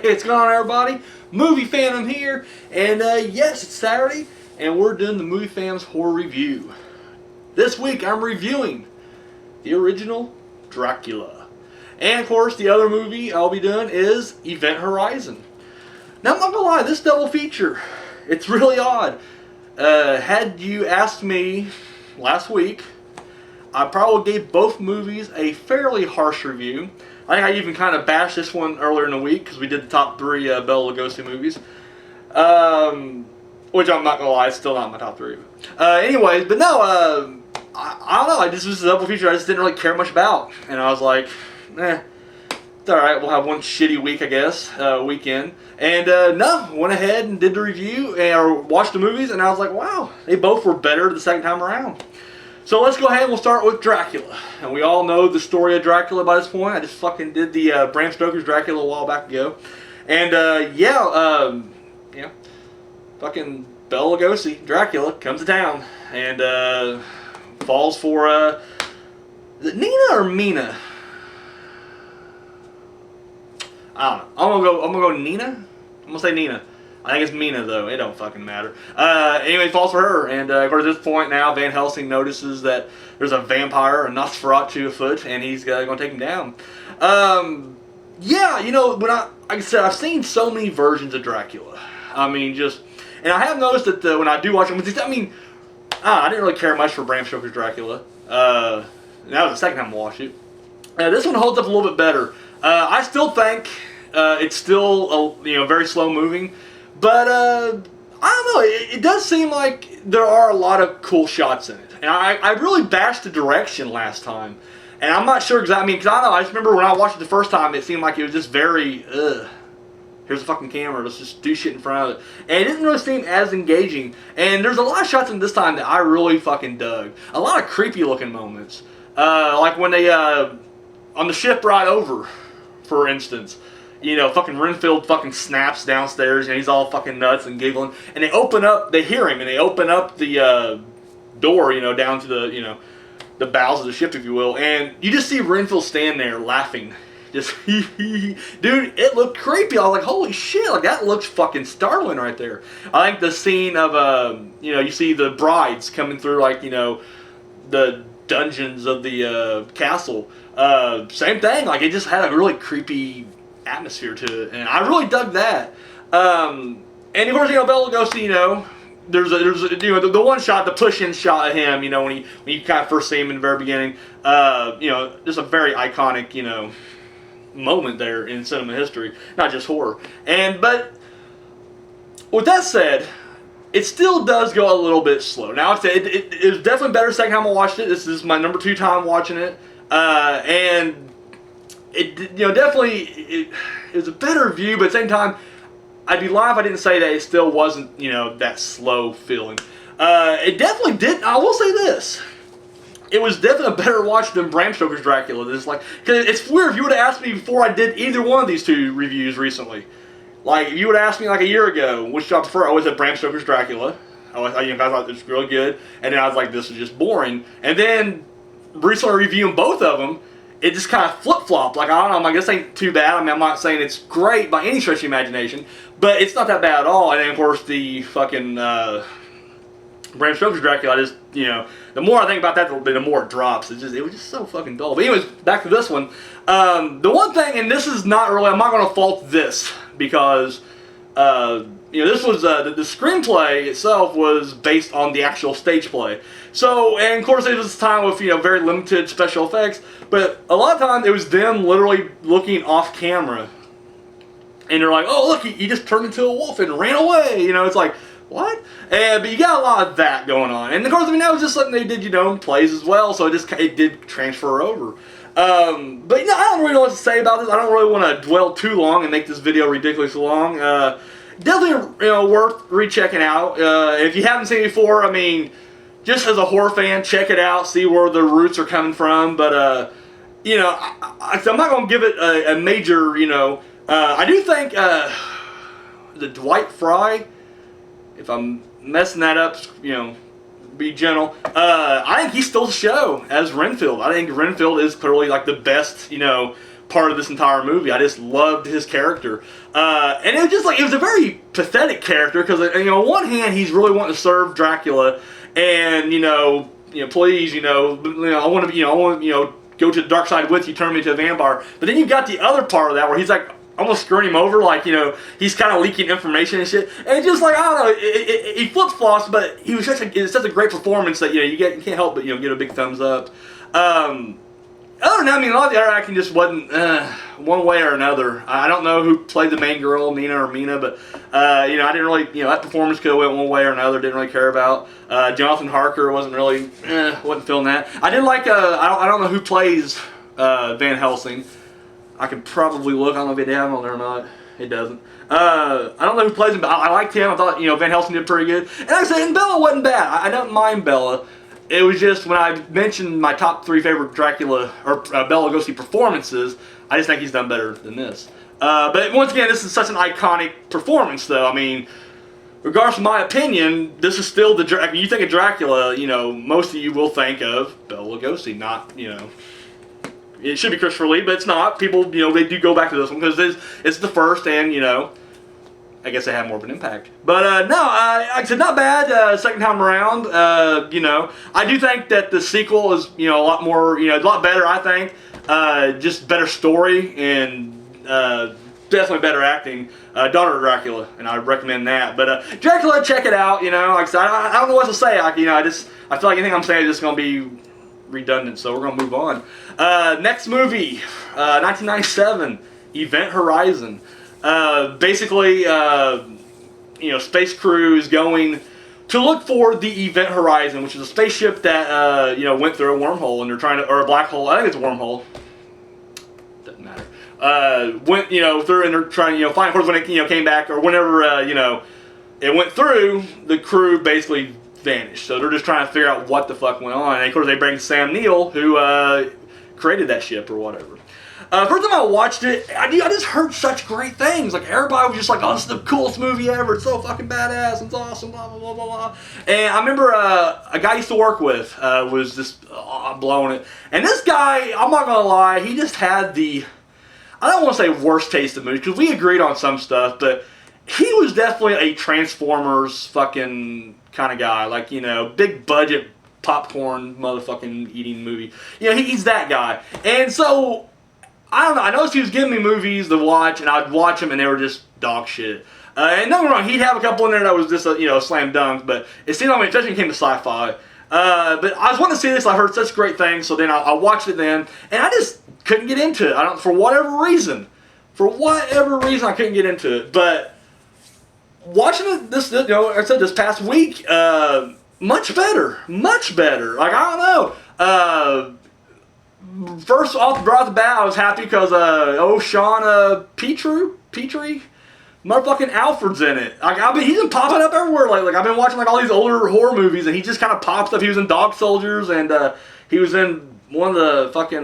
What's going on, everybody? Movie Phantom here, and yes, it's Saturday, and we're doing the Movie Phantom's horror review. This week, I'm reviewing the original Dracula, and of course, the other movie I'll be doing is Event Horizon. Now, I'm not gonna lie, this double feature, it's really odd. Had you asked me last week, I probably gave both movies a fairly harsh review. I think I even kind of bashed this one earlier in the week because we did the top 3 Bela Lugosi movies. Which I'm not going to lie, it's still not in my top 3. Anyways, but no, I don't know. This was a double feature I just didn't really care much about. And I was like, it's alright, we'll have one shitty week, I guess, weekend. And no, went ahead and did the review or watched the movies, and I was like, wow, they both were better the second time around. So let's go ahead and we'll start with Dracula. And we all know the story of Dracula by this point. I just fucking did the Bram Stoker's Dracula a while back ago. And fucking Bela Lugosi, Dracula, comes to town and falls for, is it Nina or Mina? I don't know. I'm gonna go Nina? I'm gonna say Nina. I think it's Mina, though. It don't fucking matter. Anyway, falls for her. And of course, at this point now, Van Helsing notices that there's a vampire, a Nosferatu afoot, and he's going to take him down. Yeah, you know, like I said, I've seen so many versions of Dracula. I mean, and I have noticed that when I do watch them, I didn't really care much for Bram Stoker's Dracula. That was the second time I watched it. This one holds up a little bit better. I still think it's still very slow moving. But, I don't know, it does seem like there are a lot of cool shots in it. And I really bashed the direction last time. And I'm not sure exactly, because I don't know, I just remember when I watched it the first time, it seemed like it was just very, here's a fucking camera, let's just do shit in front of it. And it didn't really seem as engaging. And there's a lot of shots in this time that I really fucking dug. A lot of creepy looking moments. Like when they, on the ship ride over, for instance. You know, fucking Renfield fucking snaps downstairs, and he's all fucking nuts and giggling. And they hear him, and they open up the door, down to the bowels of the ship, if you will. And you just see Renfield stand there laughing. Just, dude, it looked creepy. I was like, holy shit, like that looks fucking startling right there. I think the scene of, you see the brides coming through, like, the dungeons of the castle. Same thing, like it just had a really creepy atmosphere to it, and I really dug that. And of course, Bela Lugosi, there's the one shot, the push-in shot of him, when you kind of first see him in the very beginning. Just a very iconic, moment there in cinema history, not just horror. But with that said, it still does go a little bit slow. Now, like I said, it was definitely better the second time I watched it. This is my number 2 time watching it, and it definitely it was a better view, but at the same time, I'd be lying if I didn't say that it still wasn't that slow feeling. It definitely didn't. I will say this: it was definitely a better watch than Bram Stoker's Dracula. Because it's weird if you would have asked me before I did either one of these 2 reviews recently. Like if you would have asked me like a year ago, which I prefer, I always said Bram Stoker's Dracula. I thought it was really good, and then I was like, this is just boring. And then recently reviewing both of them, it just kind of flip-flopped. Like, I don't know, I'm like, this ain't too bad. I mean, I'm not saying it's great by any stretch of the imagination, but it's not that bad at all. And then, of course, the fucking Bram Stoker's Dracula, the more I think about that, the more it drops. It was just so fucking dull. But anyways, back to this one. The one thing, and this is not really, I'm not going to fault this, because, this was, the screenplay itself was based on the actual stage play. So, and of course it was a time with, very limited special effects, but a lot of times it was them literally looking off camera. And they're like, oh look, he just turned into a wolf and ran away. It's like, what? But you got a lot of that going on. And of course, that was just something they did, in plays as well, so it did transfer over. But I don't really know what to say about this. I don't really want to dwell too long and make this video ridiculously long. Definitely, worth rechecking out. If you haven't seen it before, I mean, just as a horror fan, check it out, see where the roots are coming from. But, I'm not going to give it a major, I do think, the Dwight Fry, if I'm messing that up, be gentle. I think he stole the show as Renfield. I think Renfield is clearly like the best, part of this entire movie. I just loved his character, and it was just like it was a very pathetic character because on one hand he's really wanting to serve Dracula, and please, I want to go to the dark side with you, turn me into a vampire. But then you got the other part of that where he's like almost screwing him over, like he's kind of leaking information and shit, and it's just like I don't know, he flip flops, but he was it's such a great performance that you can't help but get a big thumbs up. Other than that, I mean, a lot of the other acting just wasn't one way or another. I don't know who played the main girl, Nina or Mina, but I didn't really, that performance could have went one way or another. Didn't really care about. Jonathan Harker wasn't really, wasn't feeling that. I did like, I don't know who plays Van Helsing. I could probably look. I don't know if they have him on there or not. It doesn't. I don't know who plays him, but I liked him. I thought Van Helsing did pretty good. And like I said, and Bella wasn't bad. I don't mind Bella. It was just when I mentioned my top 3 favorite Dracula or Bela Lugosi performances, I just think he's done better than this. But once again, this is such an iconic performance, though. I mean, regardless of my opinion, this is still you think of Dracula, most of you will think of Bela Lugosi, not, it should be Christopher Lee, but it's not. People, they do go back to this one because it's the first, and I guess they had more of an impact. But no, like I said, not bad. Second time around, I do think that the sequel is a lot more, a lot better. I think just better story and definitely better acting. Daughter of Dracula, and I recommend that. But Dracula, check it out. Like I said, I don't know what to say. I feel like anything I'm saying is just gonna be redundant. So we're gonna move on. Next movie, 1997, Event Horizon. Basically, space crew is going to look for the Event Horizon, which is a spaceship that went through a wormhole, and they're trying to, or a black hole. I think it's a wormhole. Doesn't matter. Went through, and they're trying to find. Of course, when it came back, or whenever it went through, the crew basically vanished. So they're just trying to figure out what the fuck went on. And of course, they bring Sam Neill, who created that ship or whatever. First time I watched it, I just heard such great things. Like, everybody was just like, oh, this is the coolest movie ever. It's so fucking badass. It's awesome, blah, blah, blah, blah, blah. And I remember a guy I used to work with was just blowing it. And this guy, I'm not going to lie, he just had I don't want to say worst taste in movies, because we agreed on some stuff, but he was definitely a Transformers fucking kind of guy. Like, big budget popcorn motherfucking eating movie. He's that guy. And so I don't know. I noticed he was giving me movies to watch, and I'd watch them, and they were just dog shit. And don't get me wrong, he'd have a couple in there that was just a slam dunk, but it seemed like especially when it came to sci-fi. But I was wanting to see this. I heard such great things, so then I watched it then, and I just couldn't get into it. For whatever reason, I couldn't get into it. But watching it like I said, this past week, much better. Like, I don't know. First off, right off the bat, I was happy because Shauna Petrie, motherfucking Alfred's in it. Like, he's been popping up everywhere lately. Like, I've been watching all these older horror movies, and he just kind of pops up. He was in Dog Soldiers, and he was in one of the fucking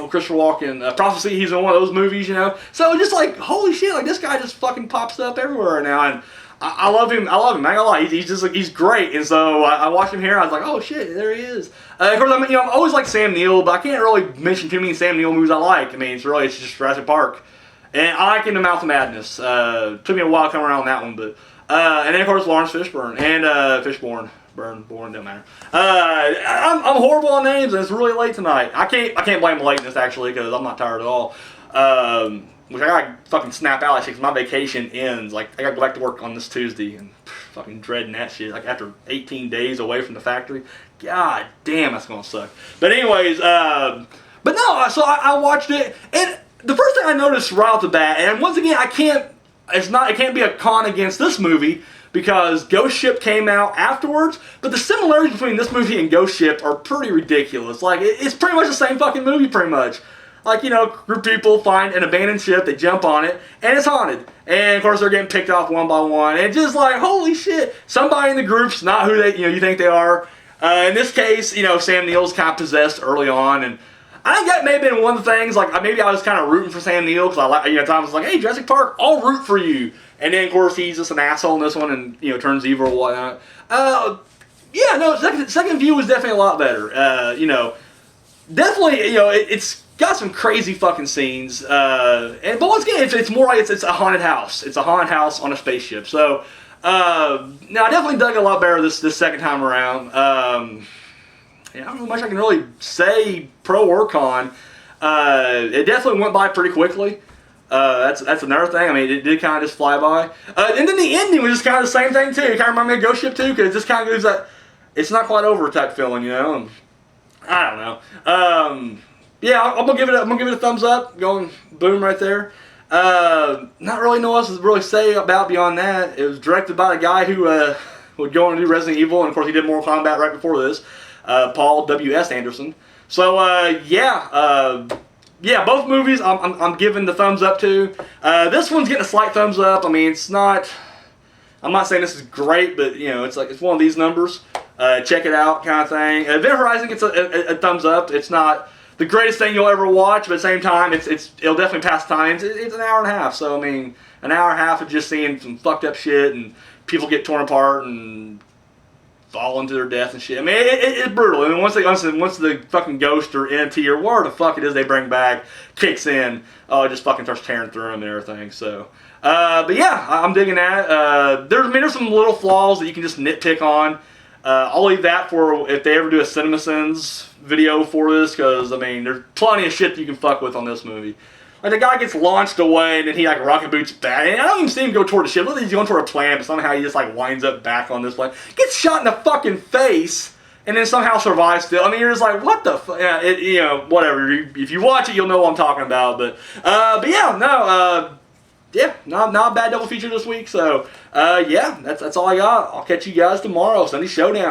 Christopher Walken Prophecy. He's in one of those movies, So just like, holy shit, like, this guy just fucking pops up everywhere now, and I love him. I'm not gonna lie. He's just like, he's great. And so I watched him here. I was like, oh shit, there he is. Of course, I'm always like Sam Neill, but I can't really mention too many Sam Neill movies I like. I mean, it's just Jurassic Park, and I like In the Mouth of Madness. Took me a while to come around on that one, but and then of course Lawrence Fishburne and Fishburne. Born, don't matter. I'm horrible on names, and it's really late tonight. I can't blame the lateness actually, because I'm not tired at all. Which I gotta fucking snap out because my vacation ends. Like, I gotta go back to work on this Tuesday, and fucking dreading that shit. Like, after 18 days away from the factory, god damn, that's gonna suck. But anyways, but no, so I watched it, and the first thing I noticed right off the bat, and once again, it can't be a con against this movie, because Ghost Ship came out afterwards, but the similarities between this movie and Ghost Ship are pretty ridiculous. Like, it's pretty much the same fucking movie, pretty much. Like, group of people find an abandoned ship, they jump on it, and it's haunted. And, of course, they're getting picked off one by one. And just like, holy shit, somebody in the group's not who they, you think they are. In this case, Sam Neill's kind of possessed early on. And I think that may have been one of the things, like, maybe I was kind of rooting for Sam Neill, because Tom was like, hey, Jurassic Park, I'll root for you. And then, of course, he's just an asshole in this one and, turns evil or whatnot. Second view was definitely a lot better. Definitely, it's got some crazy fucking scenes. But once again, it's more like it's a haunted house. It's a haunted house on a spaceship. So now I definitely dug it a lot better this second time around. Yeah, I don't know much I can really say pro or con. It definitely went by pretty quickly. That's another thing. I mean, it did kind of just fly by. And then the ending was just kind of the same thing too. It kind of reminded me of Ghost Ship 2 because it just kind of gives that it's not quite over type feeling, you know. And I don't know. Yeah, I'm gonna give it a thumbs up. Going boom right there. Not really know what else to really say about beyond that. It was directed by a guy who would go on to do Resident Evil, and of course he did Mortal Kombat right before this. Paul W.S. Anderson. So yeah, both movies I'm giving the thumbs up to. This one's getting a slight thumbs up. I mean, it's not. I'm not saying this is great, but you know, it's like it's one of these numbers. Check it out, kind of thing. Event Horizon gets a thumbs up. It's not the greatest thing you'll ever watch, but at the same time, it'll definitely pass time. It's an hour and a half, so I mean, an hour and a half of just seeing some fucked up shit and people get torn apart and fall into their death and shit. I mean, it's brutal. I mean, once the fucking ghost or entity or whatever the fuck it is they bring back kicks in, oh, it just fucking starts tearing through them and everything. So, but yeah, I'm digging that. There's some little flaws that you can just nitpick on. I'll leave that for if they ever do a CinemaSins video for this, because I mean, there's plenty of shit that you can fuck with on this movie. Like, the guy gets launched away, and then he, like, rocket boots back. And I don't even see him go toward the ship. Look, he's going toward a planet, but somehow he just, like, winds up back on this planet. Gets shot in the fucking face, and then somehow survives still. I mean, you're just like, what the fuck? Yeah, you know, whatever. If you watch it, you'll know what I'm talking about. But yeah, no, yeah, not a bad double feature this week. So, yeah, that's all I got. I'll catch you guys tomorrow. Sunday Showdown.